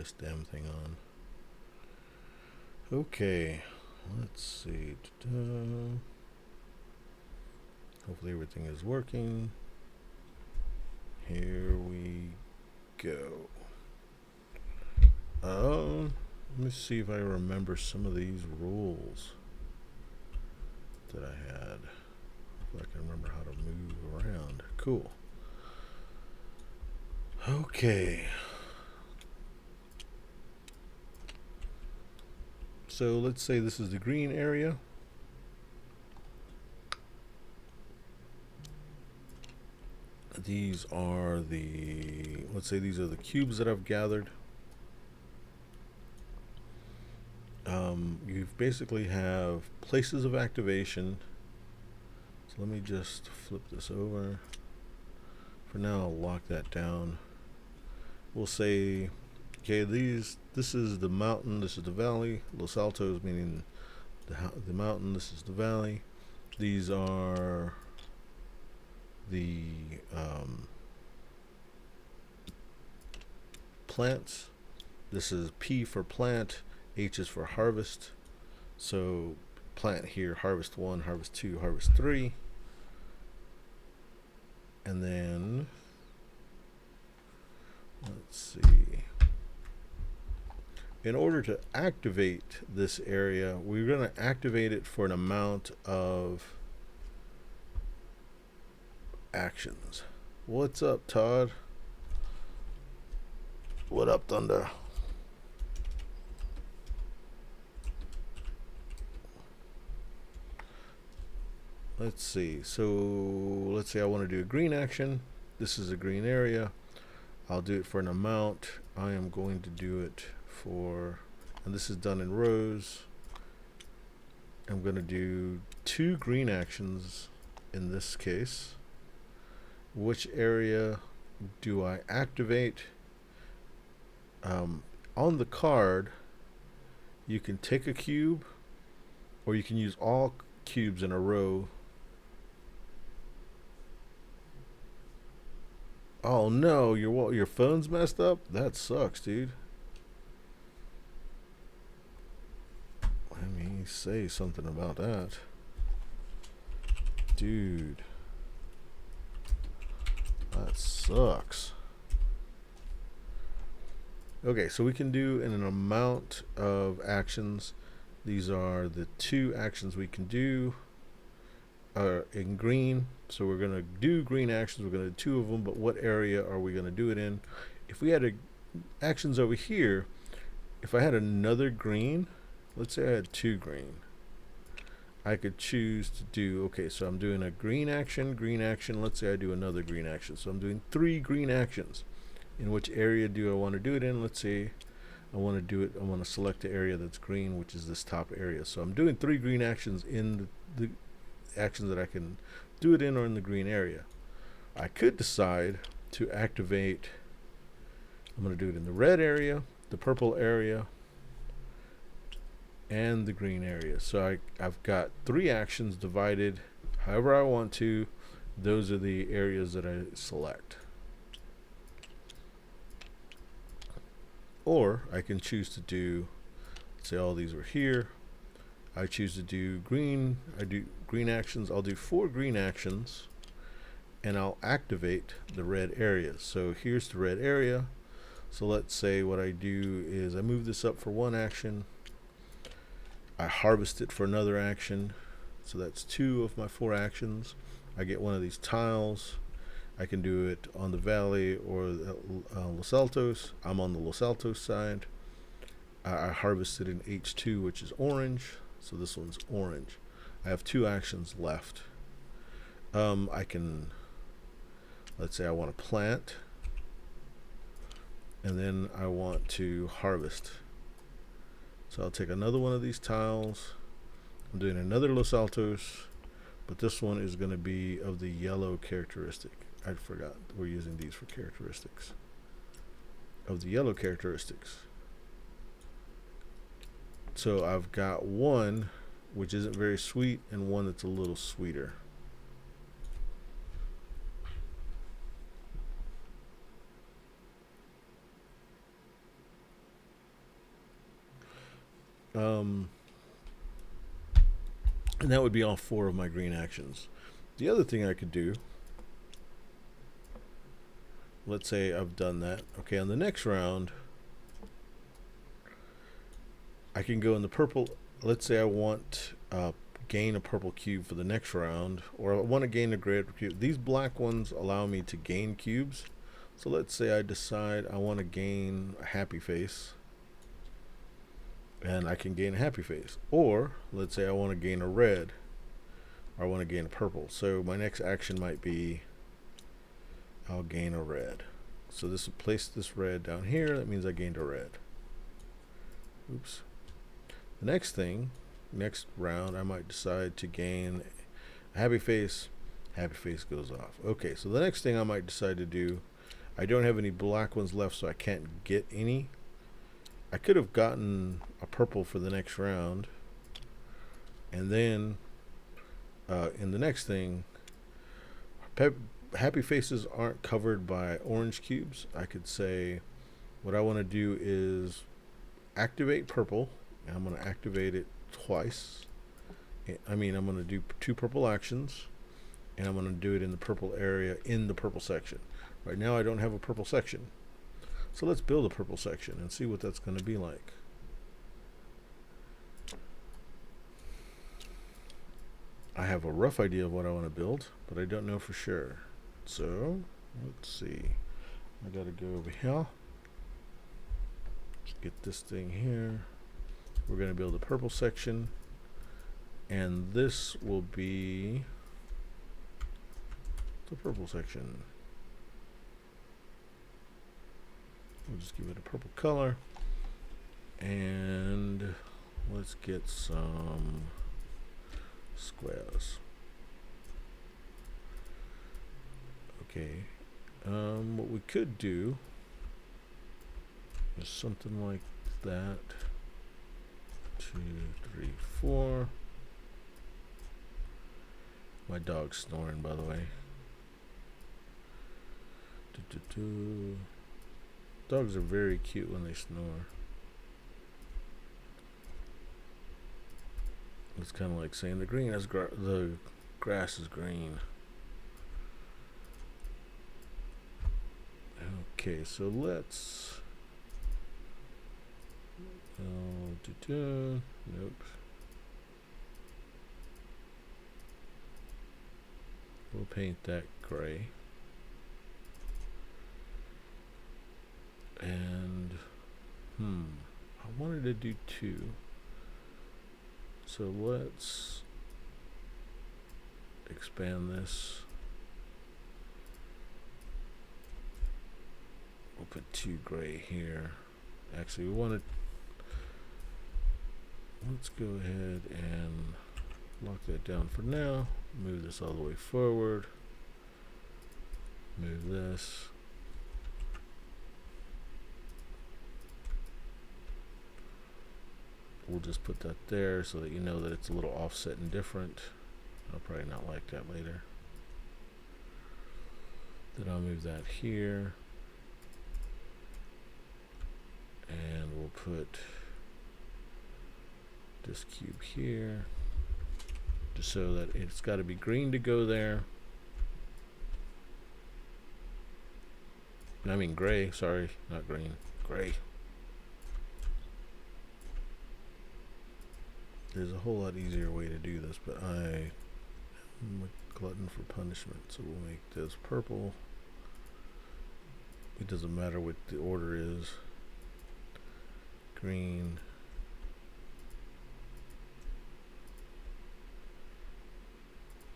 this damn thing on. Okay, let's see. Ta-da. Hopefully everything is working. Here we go. Let me see if I remember some of these rules that I had. If I can remember how to move around. Cool. Okay. So let's say this is the green area. These are the, let's say these are the cubes that I've gathered. You basically have places of activation. So let me just flip this over. For now, I'll lock that down. We'll say, okay, this is the mountain, this is the valley. Los Altos meaning the mountain, this is the valley. These are the plants. This is P for plant, H is for harvest. So plant here, harvest 1, harvest 2, harvest 3. And then, let's see. In order to activate this area, we're going to activate it for an amount of actions. What's up, Todd? What up, Thunder? Let's see. So let's say I want to do a green action. This is a green area. I'll do it for an amount. I am going to do it for, and this is done in rows. I'm going to do 2 green actions in this case. Which area do I activate? On the card, you can take a cube, or you can use all cubes in a row. Oh no, your phone's messed up? That sucks, dude. Let me say something about that. Dude. That sucks. Okay, so we can do in an amount of actions. These are the 2 actions we can do in green. So we're going to do green actions. We're going to do 2 of them, but what area are we going to do it in? If we had actions over here, if I had another green, let's say I had 2 green, I could choose to do, okay, so I'm doing a green action. Let's say I do another green action. So I'm doing 3 green actions. In which area do I want to do it in? Let's say I want to select the area that's green, which is this top area. So I'm doing 3 green actions in the actions that I can do it in or in the green area. I could decide to activate, I'm going to do it in the red area, the purple area, and the green area. So I've got 3 actions divided however I want to. Those are the areas that I select. Or I can choose to do, let's say all these are here. I choose to do green. I do green actions. I'll do 4 green actions, and I'll activate the red area. So here's the red area. So let's say what I do is I move this up for 1 action. I harvest it for another action. So that's 2 of my 4 actions. I get one of these tiles. I can do it on the valley or Los Altos. I'm on the Los Altos side. I harvested in H2, which is orange. So this one's orange. I have 2 actions left. I can, let's say I want to plant, and then I want to harvest. So I'll take another one of these tiles. I'm doing another Los Altos, but this one is going to be of the yellow characteristic. I forgot we're using these for characteristics. Of the yellow characteristics. So I've got one which isn't very sweet and one that's a little sweeter. And that would be all 4 of my green actions. The other thing I could do, let's say I've done that. Okay, on the next round, I can go in the purple. Let's say I want gain a purple cube for the next round, or I want to gain a gray cube. These black ones allow me to gain cubes. So let's say I decide I want to gain a happy face, and I can gain a happy face. Or let's say I want to gain a red, or I want to gain a purple. So my next action might be I'll gain a red. So this will place this red down here. That means I gained a red. Oops. The next thing, next round, I might decide to gain a happy face. Happy face goes off. Okay, so the next thing I might decide to do, I don't have any black ones left, so I can't get any. I could have gotten a purple for the next round, and then in the next thing, happy faces aren't covered by orange cubes. I could say what I want to do is activate purple. And I'm going to activate it twice. I'm going to do 2 purple actions, and I'm going to do it in the purple area in the purple section. Right now I don't have a purple section. So let's build a purple section and see what that's going to be like. I have a rough idea of what I want to build, but I don't know for sure. So let's see. I got to go over here. Let's get this thing here. We're going to build a purple section, and this will be the purple section. We'll just give it a purple color, and let's get some squares. Okay, what we could do is something like that. 2, 3, 4. My dog's snoring, by the way. Dogs are very cute when they snore. It's kind of like saying the grass is green. Okay, so let's. Nope. We'll paint that gray. And I wanted to do 2. So let's expand this. We'll put 2 gray here. Actually, we want to. Let's go ahead and lock that down for now. Move this all the way forward. Move this. We'll just put that there so that you know that it's a little offset and different. I'll probably not like that later. Then I'll move that here. And we'll put this cube here, just so that it's got to be green to go there. I mean gray, sorry, not green, gray. There's a whole lot easier way to do this, but I am a glutton for punishment, so we'll make this purple. It doesn't matter what the order is. Green.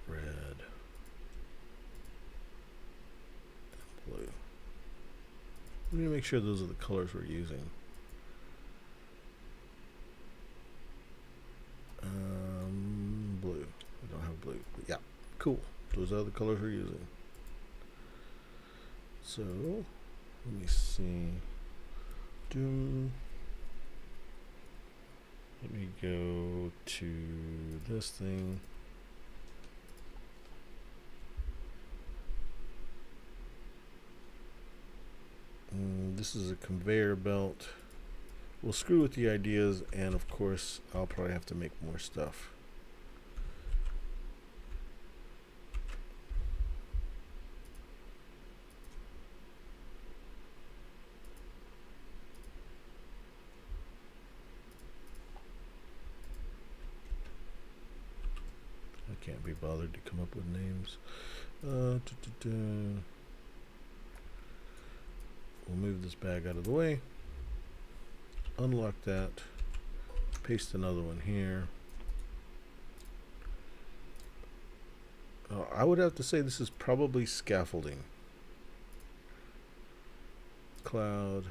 Red. Blue. We need to make sure those are the colors we're using. Blue. I don't have blue. But yeah, cool. Those are the colors we're using. So, let me see. Let me go to this thing. This is a conveyor belt. we'll screw with the ideas, and of course I'll probably have to make more stuff. I can't be bothered to come up with names. We'll move this bag out of the way, unlock that, paste another one here. I would have to say this is probably scaffolding. Cloud,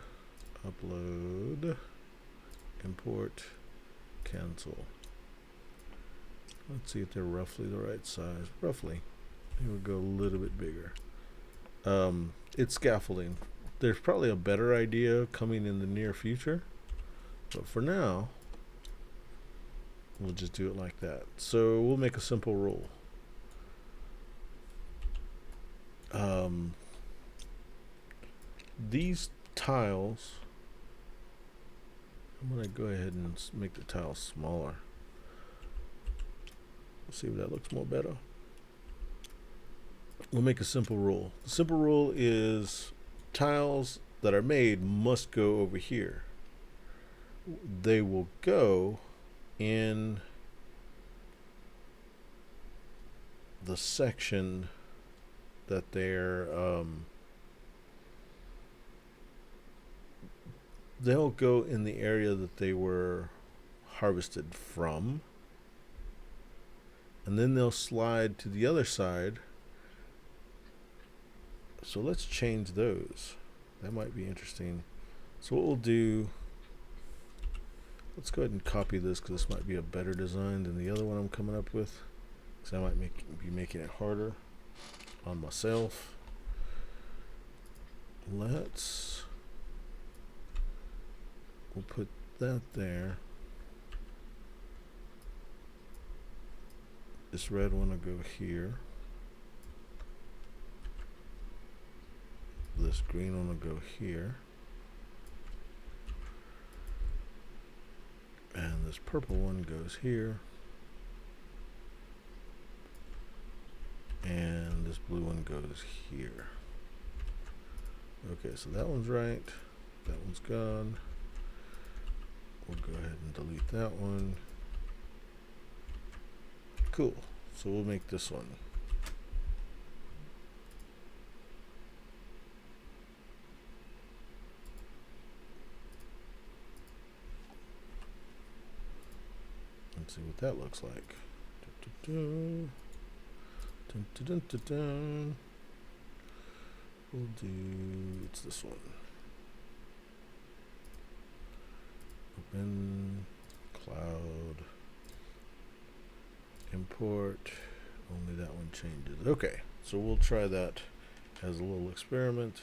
upload, import, cancel. Let's see if they're roughly the right size. Roughly. It would go a little bit bigger. It's scaffolding. There's probably a better idea coming in the near future, but for now we'll just do it like that. So we'll make a simple rule. These tiles, I'm going to go ahead and make the tiles smaller. See if that looks more better. We'll make a simple rule. The simple rule is tiles that are made must go over here. They will go in the section that they're they'll go in the area that they were harvested from, and then they'll slide to the other side. So let's change those. That might be interesting. So what we'll do, let's go ahead and copy this because this might be a better design than the other one I'm coming up with, because I might be making it harder on myself. We'll put that there. This red one will go here. This green one will go here. And this purple one goes here. And this blue one goes here. Okay, so that one's right. That one's gone. We'll go ahead and delete that one. Cool. So we'll make this one. Let's see what that looks like. Dun, dun, dun, dun, dun. We'll do, it's this one. Open, cloud, import, only that one changes. Okay, so we'll try that as a little experiment.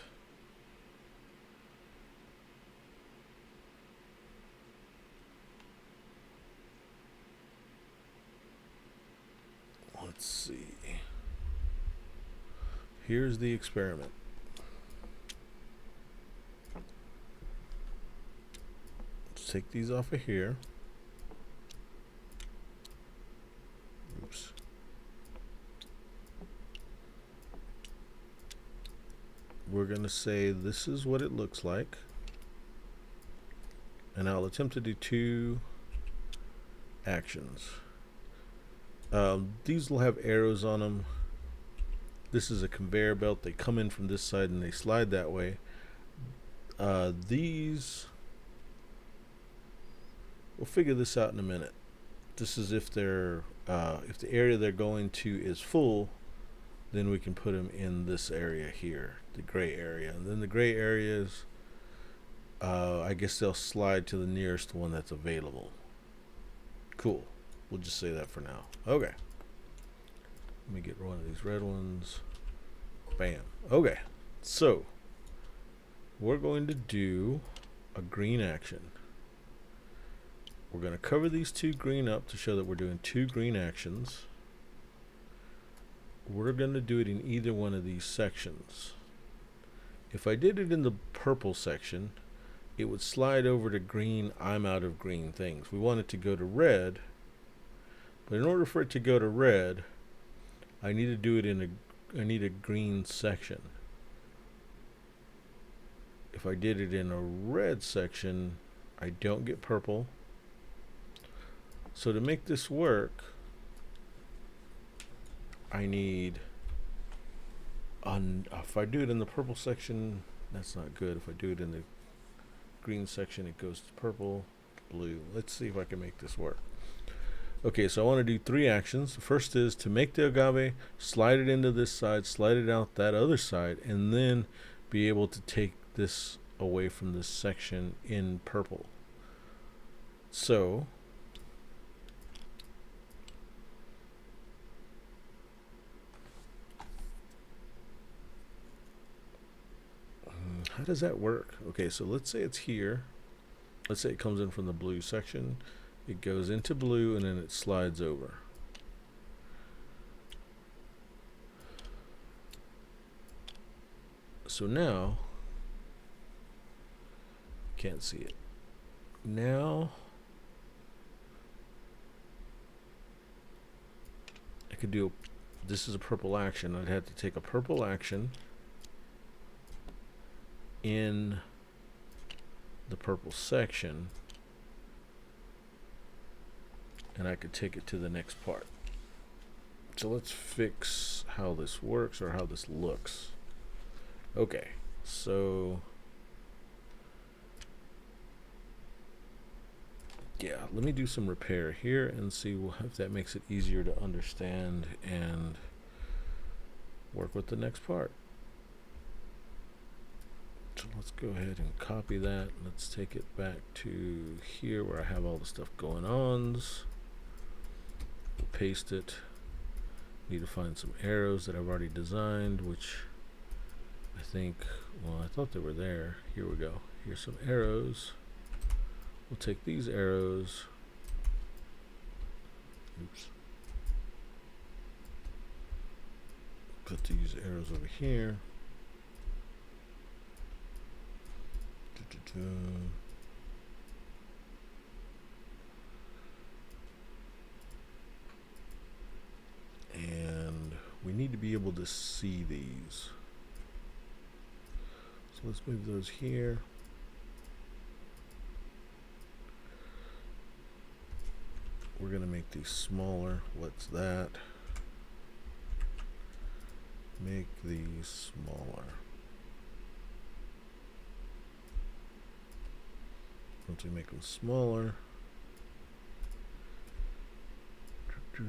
Let's see. Here's the experiment. Let's take these off of here. Oops. We're going to say this is what it looks like. And I'll attempt to do 2 actions. These will have arrows on them. This is a conveyor belt. They come in from this side and they slide that way. These, we'll figure this out in a minute. This is if they're if the area they're going to is full, then we can put them in this area here, the gray area. And then the gray areas, I guess they'll slide to the nearest one that's available. Cool. We'll just say that for now. Okay. Let me get one of these red ones. Bam. Okay. So we're going to do a green action. We're going to cover these 2 green up to show that we're doing 2 green actions. We're going to do it in either one of these sections. If I did it in the purple section, it would slide over to green. I'm out of green things. We want it to go to red, but in order for it to go to red, I need to do it I need a green section. If I did it in a red section, I don't get purple. So to make this work, I need, if I do it in the purple section, that's not good. If I do it in the green section, it goes to purple, blue. Let's see if I can make this work. Okay, so I want to do 3 actions. The first is to make the agave, slide it into this side, slide it out that other side, and then be able to take this away from this section in purple. So how does that work? Okay, so let's say it's here. Let's say it comes in from the blue section. It goes into blue and then it slides over. So now, can't see it. Now, I could do, this is a purple action. I'd have to take a purple action in the purple section, and I could take it to the next part. So let's fix how this works, or how this looks. Okay, so yeah, let me do some repair here and see if that makes it easier to understand and work with the next part. So let's go ahead and copy that. Let's take it back to here where I have all the stuff going on. We'll paste it. Need to find some arrows that I've already designed, which I think, well, I thought they were there. Here we go. Here's some arrows. We'll take these arrows. Oops. Put these arrows over here. And we need to be able to see these. So let's move those here. We're going to make these smaller. What's that? Make these smaller. Once we make them smaller, oops,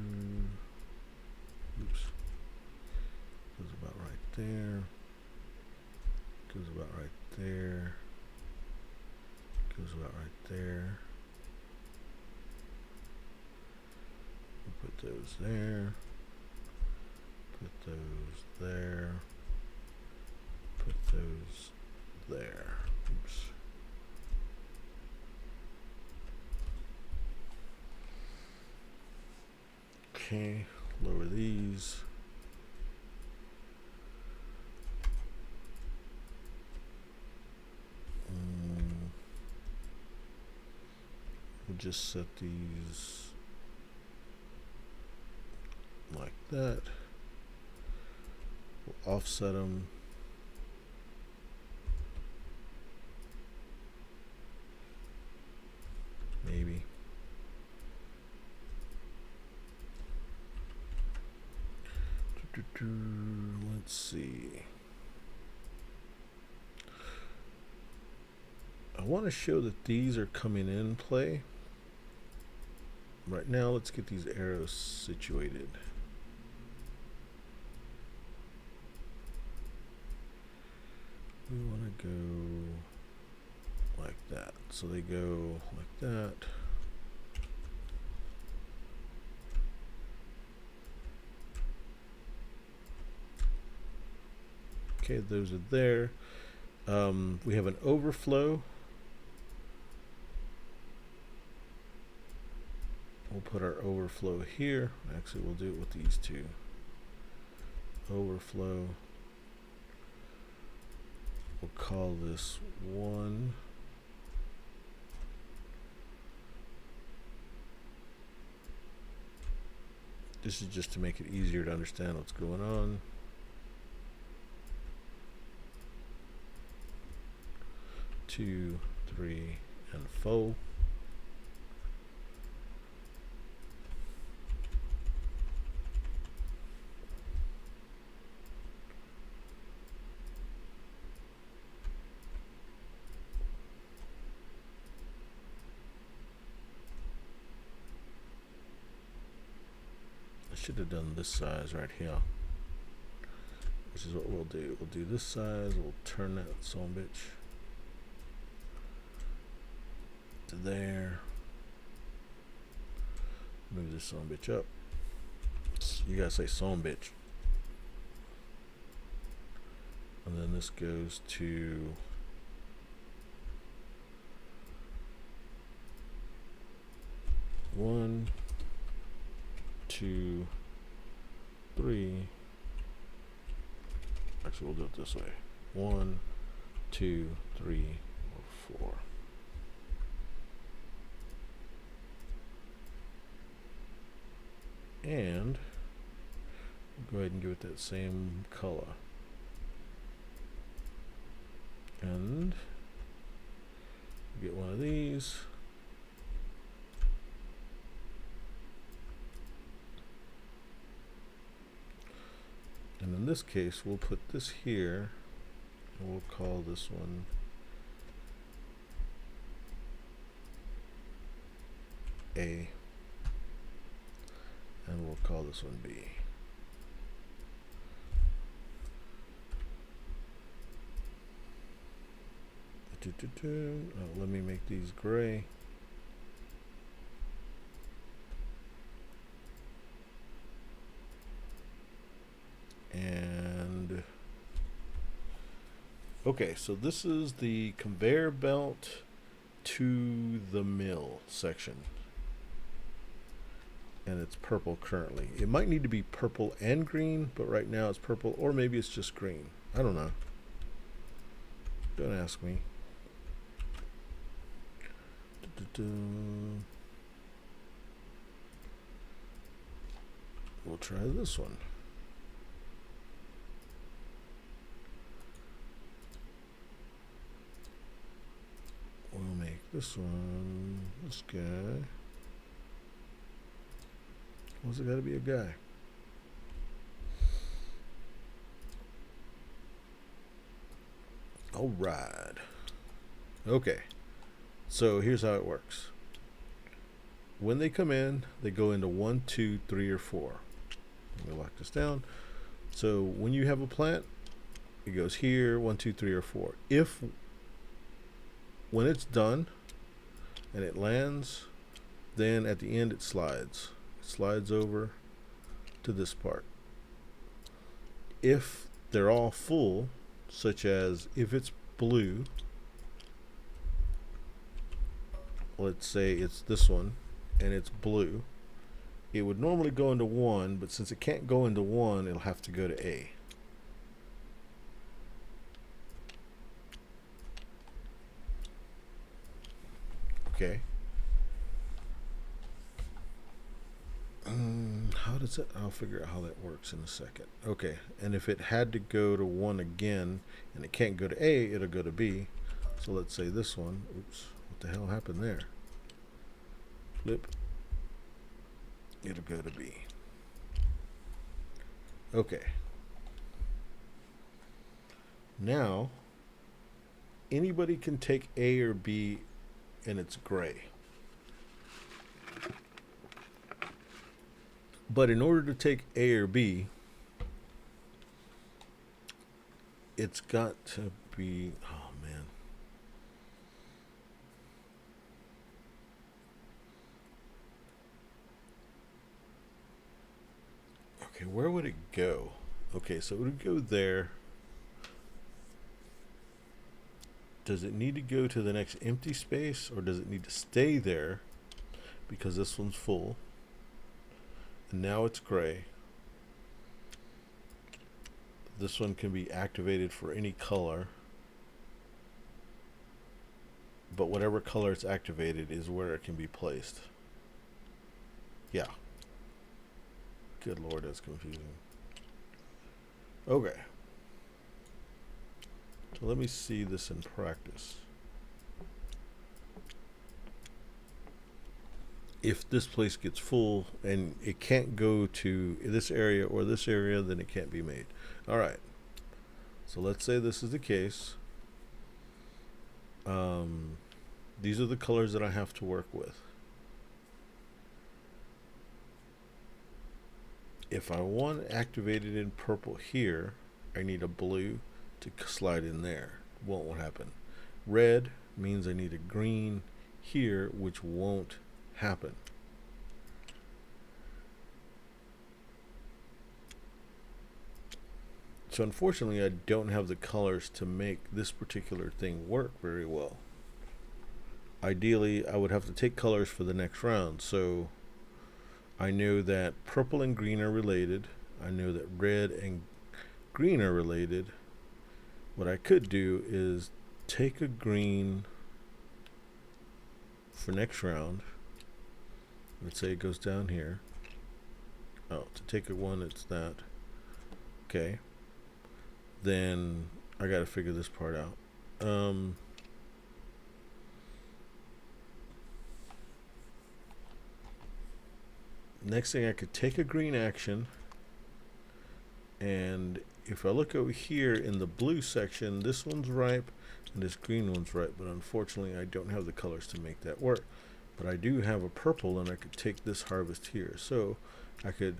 goes about right there, goes about right there, goes about right there. We'll put those there, put those there, put those there. Oops. Okay, lower these. We'll just set these like that. We'll offset them. Maybe. Let's see. I want to show that these are coming in play. Right now, let's get these arrows situated. We want to go like that. So they go like that. Okay, those are there. We have an overflow. We'll put our overflow here. Actually, we'll do it with these two. Overflow. We'll call this 1. This is just to make it easier to understand what's going on. Two, three, and four. I should have done this size right here, which is what we'll do. We'll do this size. We'll turn that son bitch to there. Move this son bitch up. You gotta say son bitch. And then this goes to one, two, three. Actually, we'll do it this way. 1, 2, 3, or 4. And go ahead and give it that same color. And get one of these. And in this case, we'll put this here, and we'll call this one A, and we'll call this one B. Let me make these gray. And okay, so this is the conveyor belt to the mill section, and it's purple currently. It might need to be purple and green, but right now it's purple, or maybe it's just green. I don't know. Don't ask me. We'll try this one. We'll make this one this guy. Why's it gotta be a guy? All right. Okay. So here's how it works. When they come in, they go into 1, 2, 3, or 4. Let me lock this down. So when you have a plant, it goes here, 1, 2, 3, or 4. If when it's done and it lands, then at the end it slides. It slides over to this part. If they're all full, such as if it's blue, let's say it's this one and it's blue, it would normally go into 1, but since it can't go into 1, it'll have to go to A. Okay. How does it? I'll figure out how that works in a second. Okay, and if it had to go to 1 again and it can't go to A, it'll go to B. So let's say this one. Oops, what the hell happened there? Flip. It'll go to B. Okay. Now, anybody can take A or B and it's gray. But in order to take A or B, it's got to be, oh man. Okay, where would it go? Okay, so it would go there. Does it need to go to the next empty space, or does it need to stay there because this one's full? And now it's gray. This one can be activated for any color, but whatever color it's activated is where it can be placed. Yeah. Good Lord, that's confusing. Okay. So let me see this in practice. If this place gets full and it can't go to this area or this area, then it can't be made. All right. So let's say this is the case. These are the colors that I have to work with. If I want activated in purple here, I need a blue to slide in there. Won't happen. Red means I need a green here, which won't happen. So unfortunately, I don't have the colors to make this particular thing work very well. Ideally, I would have to take colors for the next round. So I know that purple and green are related. I know that red and green are related. What I could do is take a green for next round. Let's say it goes down here. Oh, to take a one, it's that. Okay. Then I got to figure this part out. Next thing, I could take a green action, and if I look over here in the blue section, this one's ripe and this green one's ripe, but unfortunately I don't have the colors to make that work. But I do have a purple, and I could take this harvest here. So I could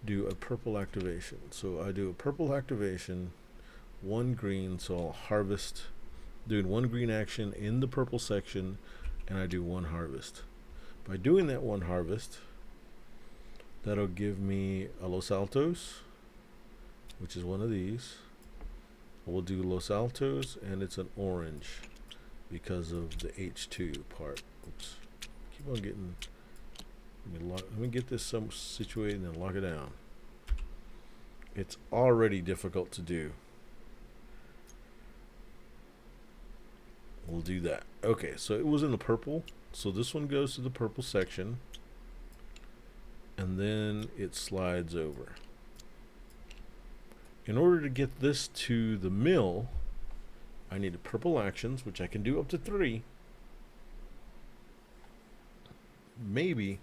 do a purple activation. So I do a purple activation, one green, so I'll harvest, doing one green action in the purple section, and I do one harvest. By doing that one harvest, that'll give me a Los Altos, which is one of these. We'll do Los Altos, and it's an orange because of the H2 part. Oops. Keep on getting. Let me get this situated and then lock it down. It's already difficult to do. We'll do that. Okay, so it was in the purple. So this one goes to the purple section, and then it slides over. In order to get this to the mill, I need the purple actions, which I can do up to 3. Maybe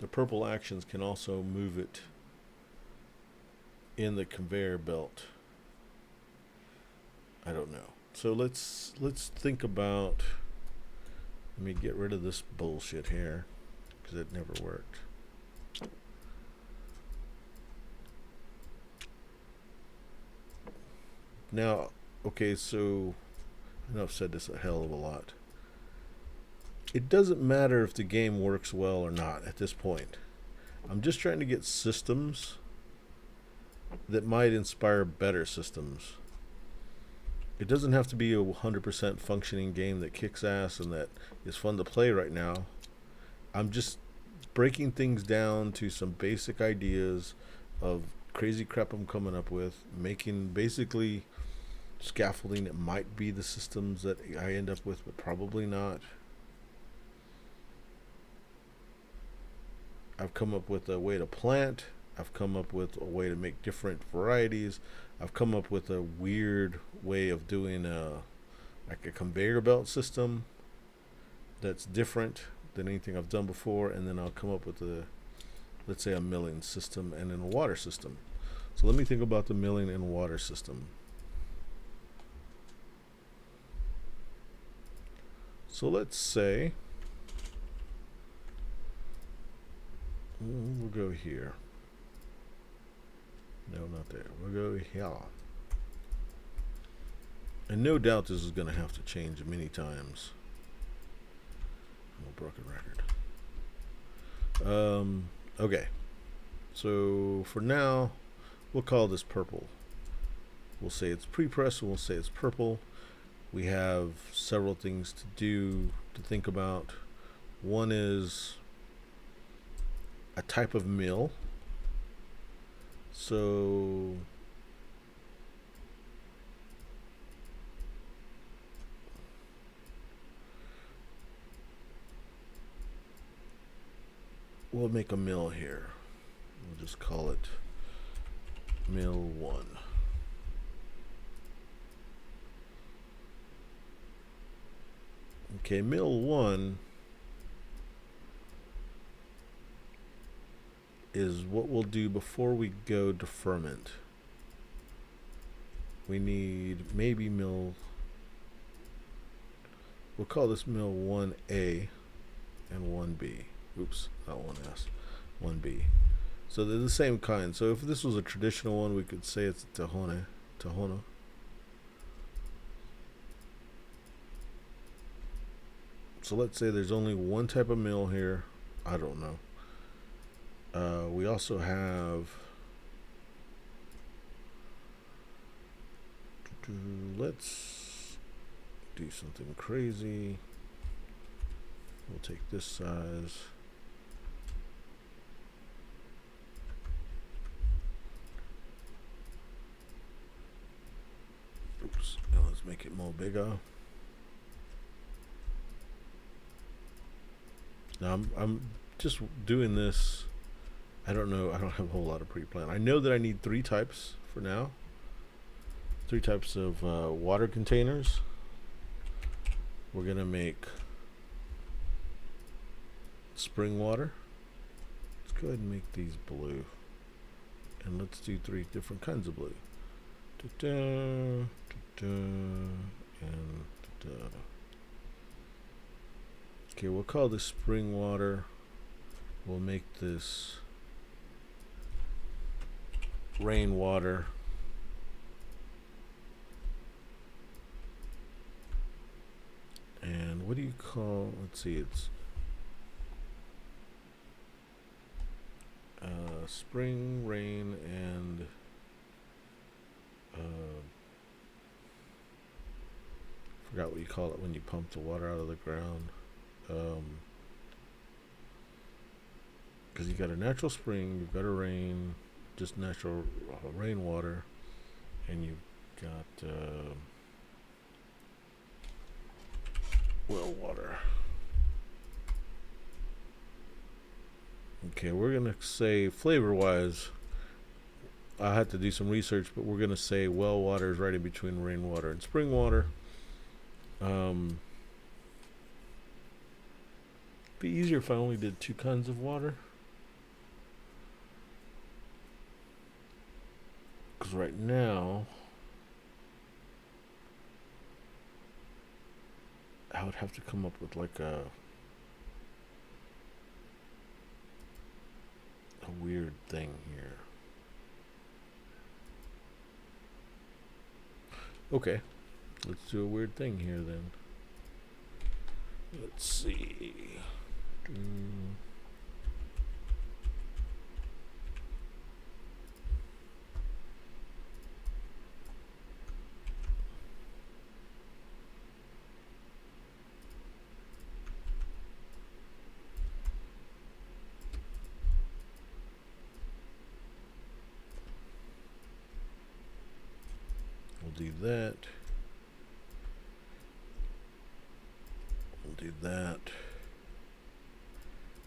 the purple actions can also move it in the conveyor belt. I don't know. So let's think about. Let me get rid of this bullshit here, because it never worked. Now, okay, so I know I've said this a hell of a lot. It doesn't matter if the game works well or not at this point. I'm just trying to get systems that might inspire better systems. It doesn't have to be a 100% functioning game that kicks ass and that is fun to play right now. I'm just breaking things down to some basic ideas of crazy crap I'm coming up with, making basically scaffolding that might be the systems that I end up with, but probably not. I've come up with a way to plant. I've come up with a way to make different varieties. I've come up with a weird way of doing like a conveyor belt system that's different than anything I've done before, and then I'll come up with let's say a milling system and then a water system. So let me think about the milling and water system. So let's say we'll go here. No, not there. We'll go here. And no doubt this is going to have to change many times. A broken record. Okay. So for now, we'll call this purple. We'll say it's pre-press, and we'll say it's purple. We have several things to do, to think about. One is a type of mill. So we'll make a mill here. We'll just call it mill 1. Okay, mill 1 is what we'll do before we go to ferment. We need maybe mill, we'll call this mill 1A and 1B. Oops, not 1S, 1B. So they're the same kind. So if this was a traditional one, we could say it's Tahona. So let's say there's only one type of mill here. I don't know. We also have, let's do something crazy. We'll take this size. Oops, now let's make it more bigger. Now I'm just doing this. I don't know. I don't have a whole lot of pre-plan. I know that I need 3 types for now. 3 types of water containers. We're gonna make spring water. Let's go ahead and make these blue, and let's do 3 different kinds of blue. And okay, we'll call this spring water. We'll make this rainwater. And what do you call, let's see, it's spring, rain, and forgot what you call it when you pump the water out of the ground. Because you got a natural spring, you've got a rain, just natural rainwater, and you've got well water. Okay, we're gonna say flavor-wise, I had to do some research, but we're gonna say well water is right in between rainwater and spring water. Be easier if I only did 2 kinds of water. Because right now, I would have to come up with like a weird thing here. Okay, let's do a weird thing here then. Let's see. We'll do that. We'll do that.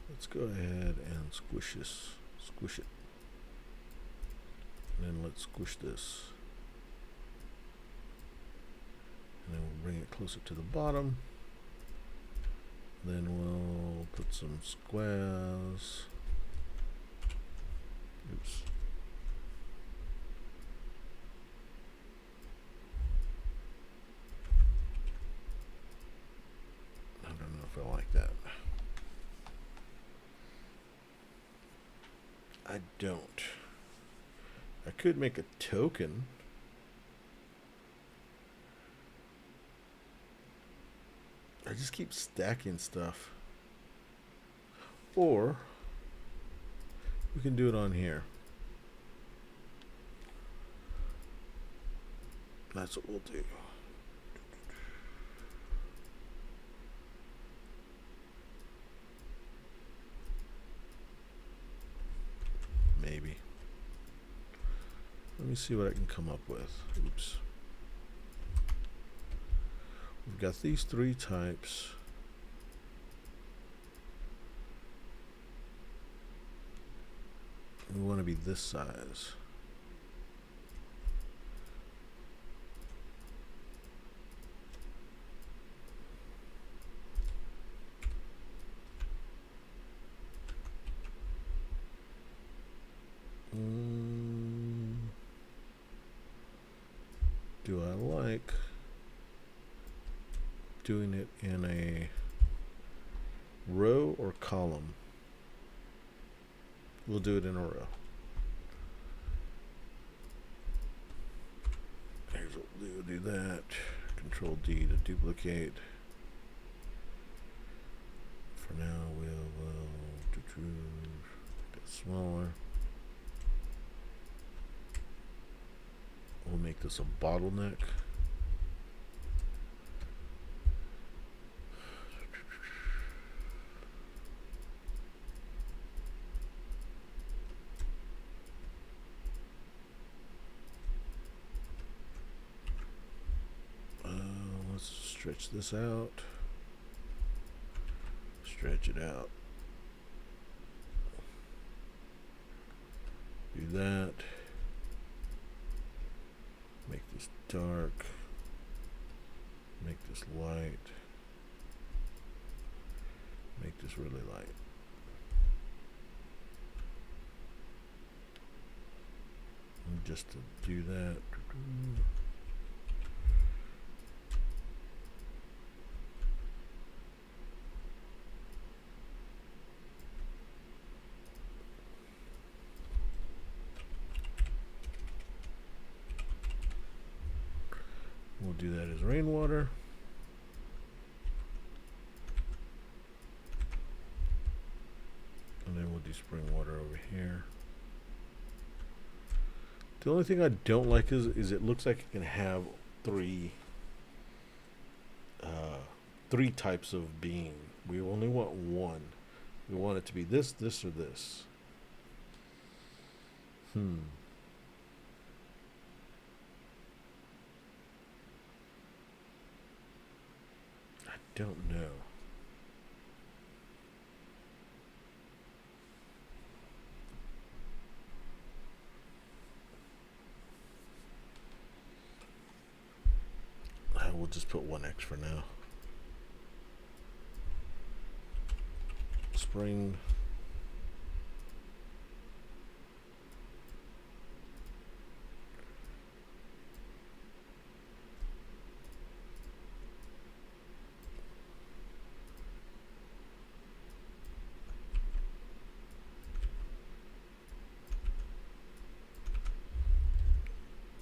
Let's go ahead and squish this. Squish it. And then let's squish this. And then we'll bring it closer to the bottom. Then we'll put some squares. Oops. I don't know if I like that. I don't. I could make a token. I just keep stacking stuff. Or we can do it on here. That's what we'll do. Maybe. Let me see what I can come up with. Oops. We've got these 3 types. We want to be this size. Do I like doing it in a row or column? We'll do it in a row. Here's what we'll do that. Control D to duplicate. For now, we'll get smaller. We'll make this a bottleneck. Let's stretch this out. Stretch it out. Do that. Make this dark. Make this light. Make this really light. And just to do that, we'll do that as rainwater. And then we'll do spring water over here. The only thing I don't like is it looks like it can have three types of being. We only want one. We want it to be this, this, or this. I don't know. We'll just put 1x for now. Spring.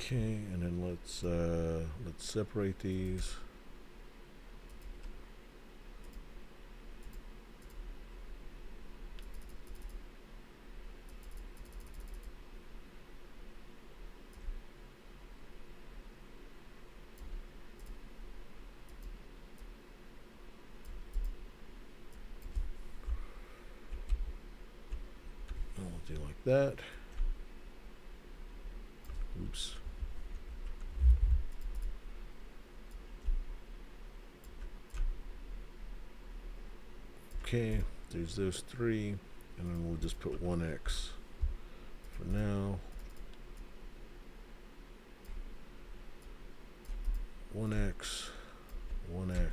Okay, and then let's separate these. And we'll do like that. Oops. Okay, there's those three, and then we'll just put 1x for now. 1x, 1x.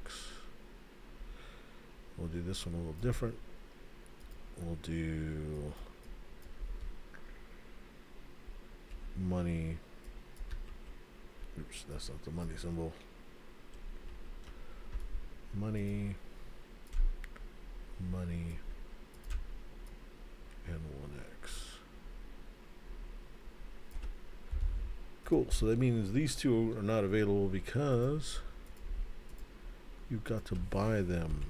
We'll do this one a little different. We'll do money. Oops, that's not the money symbol. Money. Money and 1x. Cool, so that means these two are not available because you've got to buy them.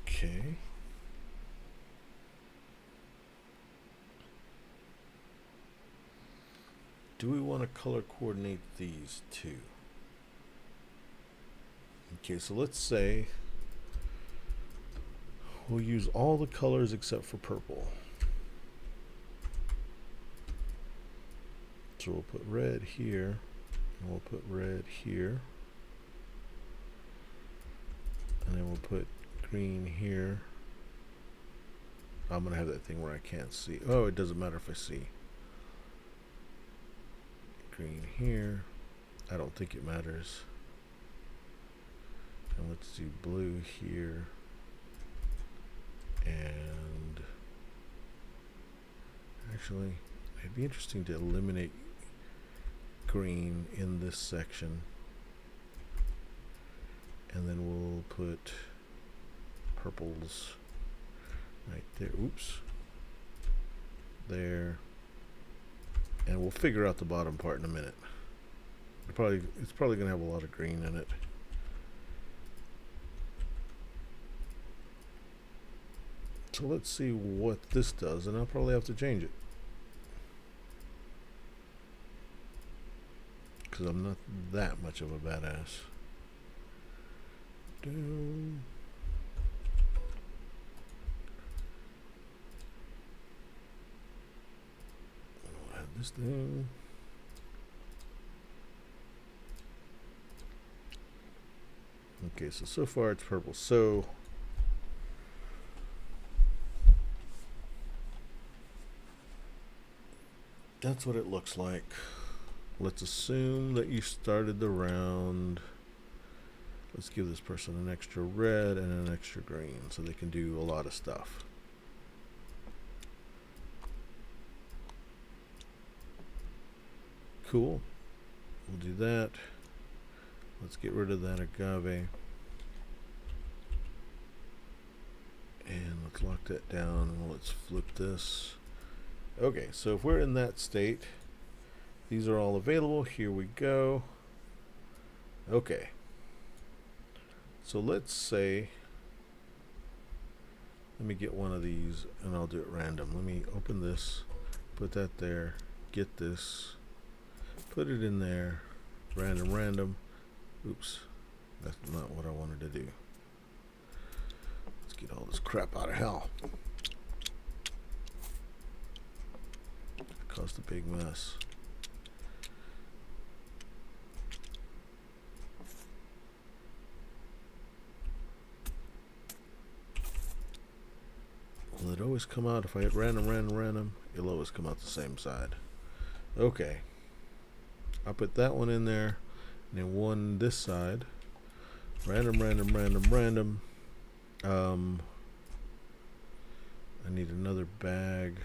Okay. Do we want to color coordinate these two? Okay, so let's say we'll use all the colors except for purple. So we'll put red here, and we'll put red here. And then we'll put green here. I'm going to have that thing where I can't see. Oh, it doesn't matter if I see. Green here. I don't think it matters. And let's do blue here. And actually, it'd be interesting to eliminate green in this section. And then we'll put purples right there. Oops. There. And we'll figure out the bottom part in a minute. It's probably going to have a lot of green in it. So let's see what this does, and I'll probably have to change it. Because I'm not that much of a badass. I'll add this thing. Okay, so far it's purple. So that's what it looks like. Let's assume that you started the round. Let's give this person an extra red and an extra green so they can do a lot of stuff. Cool. We'll do that. Let's get rid of that agave. And let's lock that down and let's flip this. Okay, so if we're in that state, these are all available. Here we go. Okay. So let's say, let me get one of these and I'll do it random. Let me open this, put that there, get this, put it in there, random. Oops, that's not what I wanted to do. Let's get all this crap out of hell. It caused a big mess. Will it always come out if I hit random? It'll always come out the same side. Okay. I'll put that one in there. And then one this side. Random. I need another bag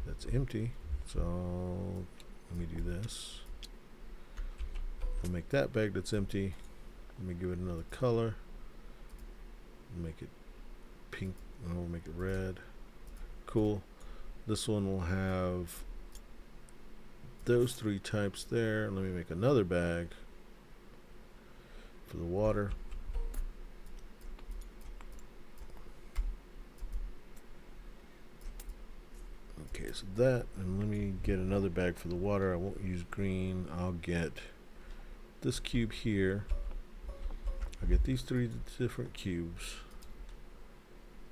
that's empty. So let me do this. I'll make that bag that's empty. Let me give it another color. Make it pink. And we'll make it red. Cool. This one will have those three types there. Let me make another bag for the water. Okay, so that, and let me get another bag for the water. I won't use green. I'll get this cube here. I'll get these three different cubes.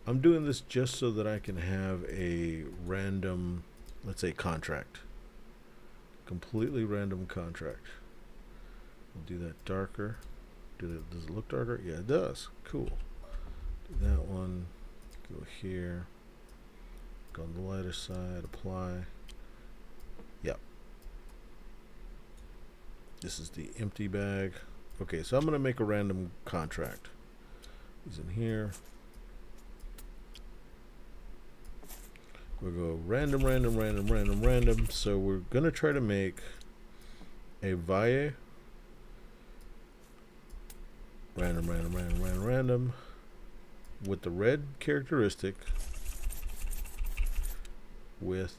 I'm doing this just so that I can have a random, let's say, contract. Completely random contract. We'll do that darker. Does it look darker? Yeah, it does. Cool. Do that one. Go here. Go on the lighter side. Apply. Yep. This is the empty bag. Okay, so I'm going to make a random contract. He's in here. We'll go random. So we're going to try to make a valle. Random. With the red characteristic. With,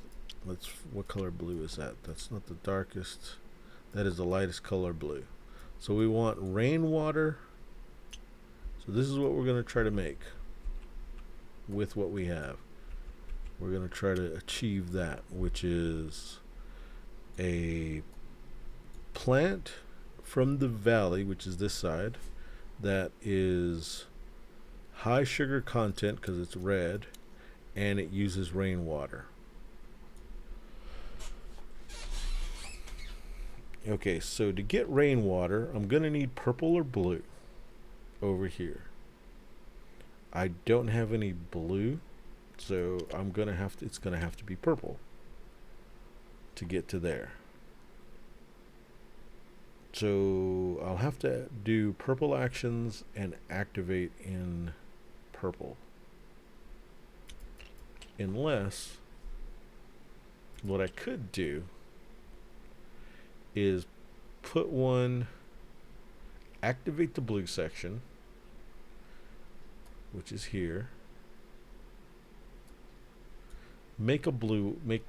what color blue is that? That's not the darkest. That is the lightest color blue. So we want rainwater. So this is what we're going to try to make with what we have. We're going to try to achieve that, which is a plant from the valley, which is this side, that is high sugar content because it's red and it uses rainwater. Okay, so to get rainwater, I'm going to need purple or blue. over here. I don't have any blue, so it's gonna have to be purple to get to there. So I'll have to do purple actions and activate in purple. Unless what I could do is put one, activate the blue section, which is here. Make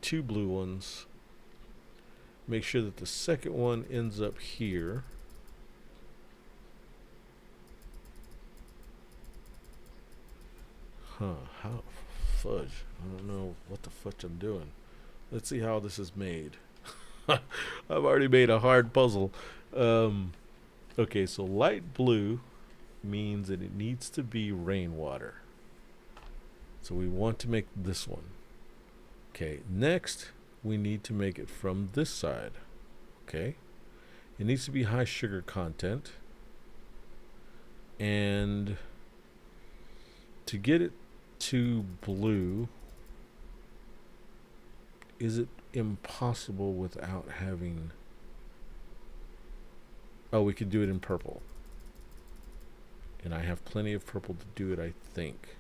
two blue ones. Make sure that the second one ends up here. How fudge? I don't know what the fudge I'm doing. Let's see how this is made. I've already made a hard puzzle. Okay, so light blue means that it needs to be rainwater. So we want to make this one. Okay, next we need to make it from this side. Okay, it needs to be high sugar content. And to get it to blue, is it impossible without having... Oh, we could do it in purple. And I have plenty of purple to do it, I think.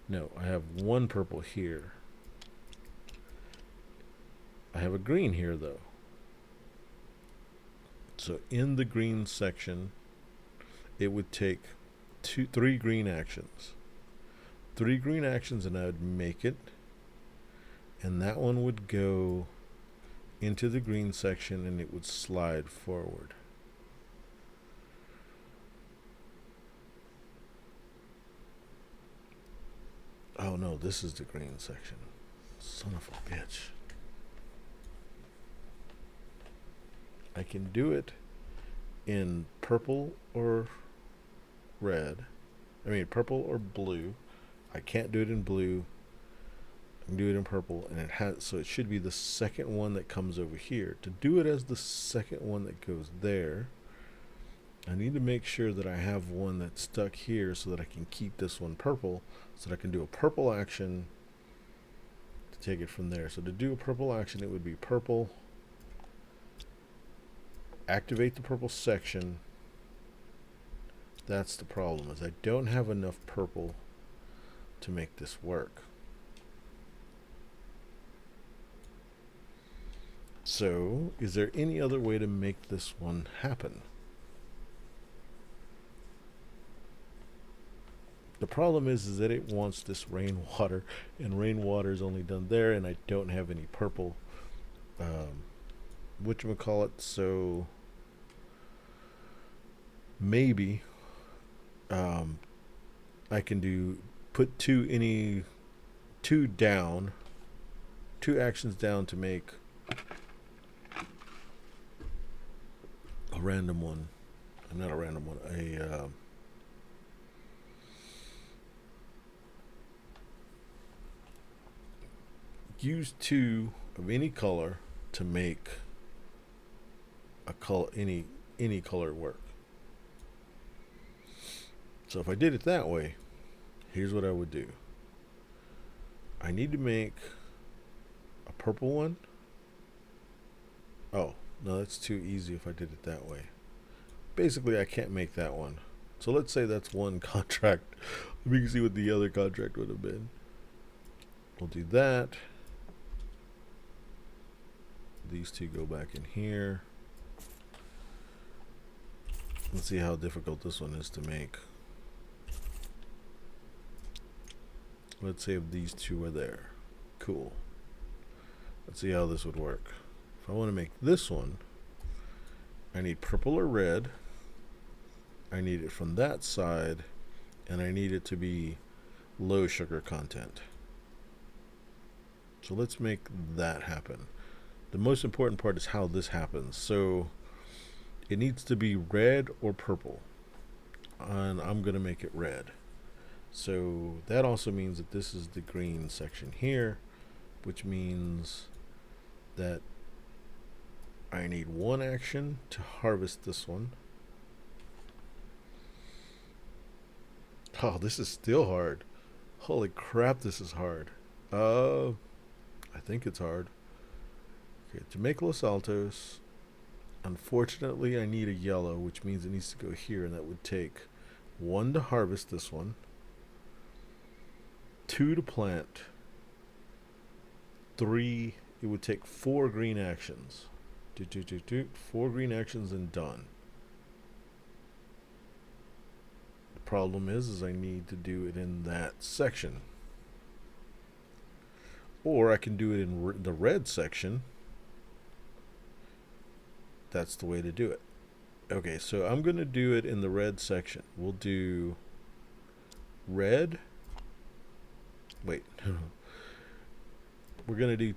No, I have one purple here. I have a green here, though. So in the green section, it would take three green actions. 3 green actions, and I would make it. And that one would go into the green section, and it would slide forward. Oh no, this is the green section. Son of a bitch. I can do it in purple or red. I mean purple or blue. I can't do it in blue. I can do it in purple, and it should be the second one that comes over here. To do it as the second one that goes there, I need to make sure that I have one that's stuck here so that I can keep this one purple, so that I can do a purple action to take it from there. So to do a purple action, it would be purple, activate the purple section. That's the problem, is I don't have enough purple to make this work. So, is there any other way to make this one happen? The problem is that it wants this rainwater, and rainwater is only done there, and I don't have any purple. Whatchamacallit, so maybe I can put two actions down to make a random one. Not a random one, use 2 of any color to make a color, any color work. So if I did it that way, here's what I would do. I need to make a purple one. Oh, no, that's too easy if I did it that way. Basically, I can't make that one. So let's say that's one contract. We can see what the other contract would have been. We'll do that. These 2 go back in here. Let's see how difficult this one is to make. Let's say if these 2 are there. Cool. Let's see how this would work. If I want to make this one, I need purple or red. I need it from that side, and I need it to be low sugar content. So let's make that happen. The most important part is how this happens. So it needs to be red or purple, and I'm going to make it red. So that also means that this is the green section here, which means that I need one action to harvest this one. Oh, this is still hard. Holy crap, this is hard. I think it's hard. Okay, to make Los Altos, unfortunately, I need a yellow, which means it needs to go here, and that would take 1 to harvest this one, 2 to plant, 3. It would take 4 green actions. 4 green actions and done. The problem is I need to do it in that section. Or I can do it in the red section. That's the way to do it. Okay, so I'm going to do it in the red section. We'll do red. Wait. We're going to do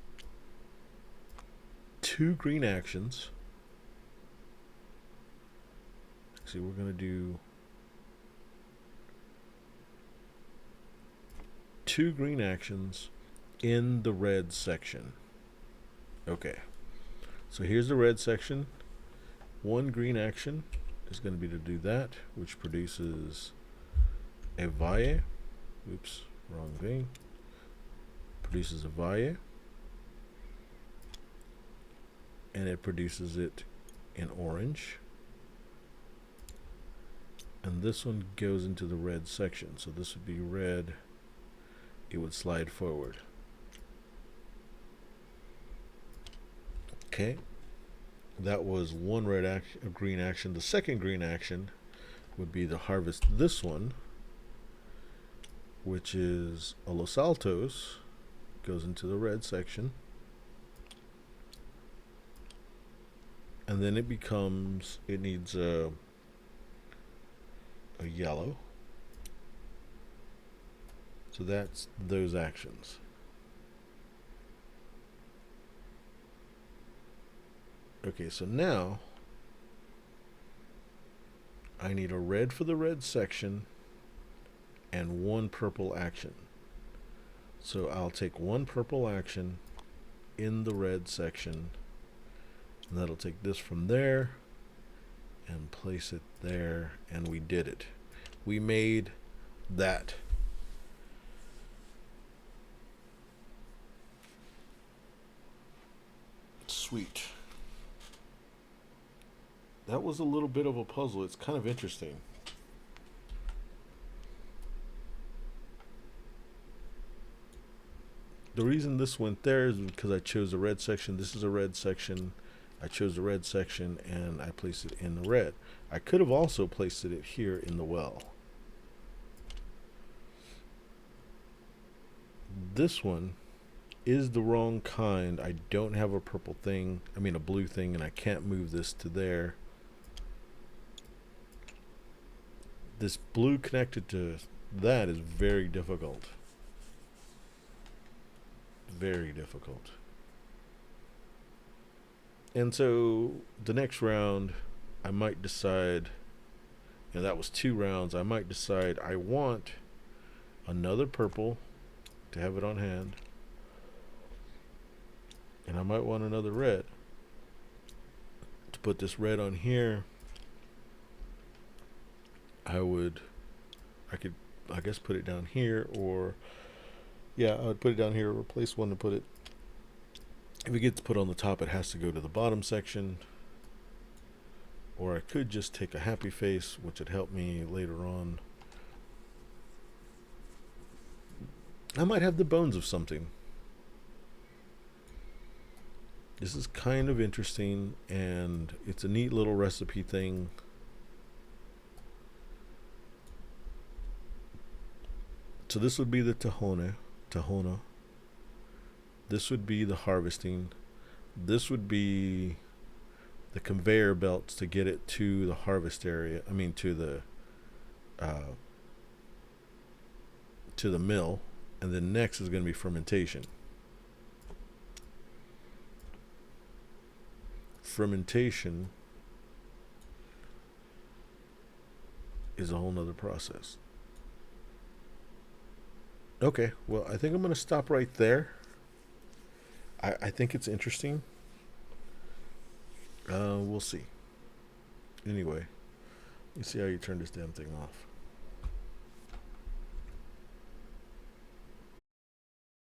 2 green actions. See, we're going to do 2 green actions in the red section. Okay. So here's the red section. 1 green action is going to be to do that, which produces a valle. Oops, wrong thing. Produces a valle. And it produces it in orange. And this one goes into the red section. So this would be red. It would slide forward. Okay. That was 1 green action. The second green action would be to harvest this one, which is a Los Altos. Goes into the red section. And then it needs a yellow. So that's those actions. Okay, so now I need a red for the red section and 1 purple action. So I'll take 1 purple action in the red section, and that'll take this from there and place it there, and we did it. We made that. Sweet. That was a little bit of a puzzle. It's kind of interesting. The reason this went there is because I chose a red section. This is a red section. I chose the red section and I placed it in the red. I could have also placed it here in the well. This one is the wrong kind. I don't have a purple thing, I mean a blue thing, and I can't move this to there. This blue connected to that is very difficult. Very difficult. And so the next round, I might decide, and that was 2 rounds, I might decide I want another purple to have it on hand, and I might want another red to put this red on here. I could, I guess, put it down here, or yeah, I would put it down here, replace one to put it. If it gets put on the top, it has to go to the bottom section. Or I could just take a happy face, which would help me later on. I might have the bones of something. This is kind of interesting, and it's a neat little recipe thing. So this would be the tahona. This would be the harvesting. This would be the conveyor belts to get it to the harvest area. I mean, to the mill. And then next is going to be fermentation. Fermentation is a whole nother process. Okay, well, I think I'm going to stop right there. I think it's interesting. We'll see. Anyway, let's see how you turn this damn thing off.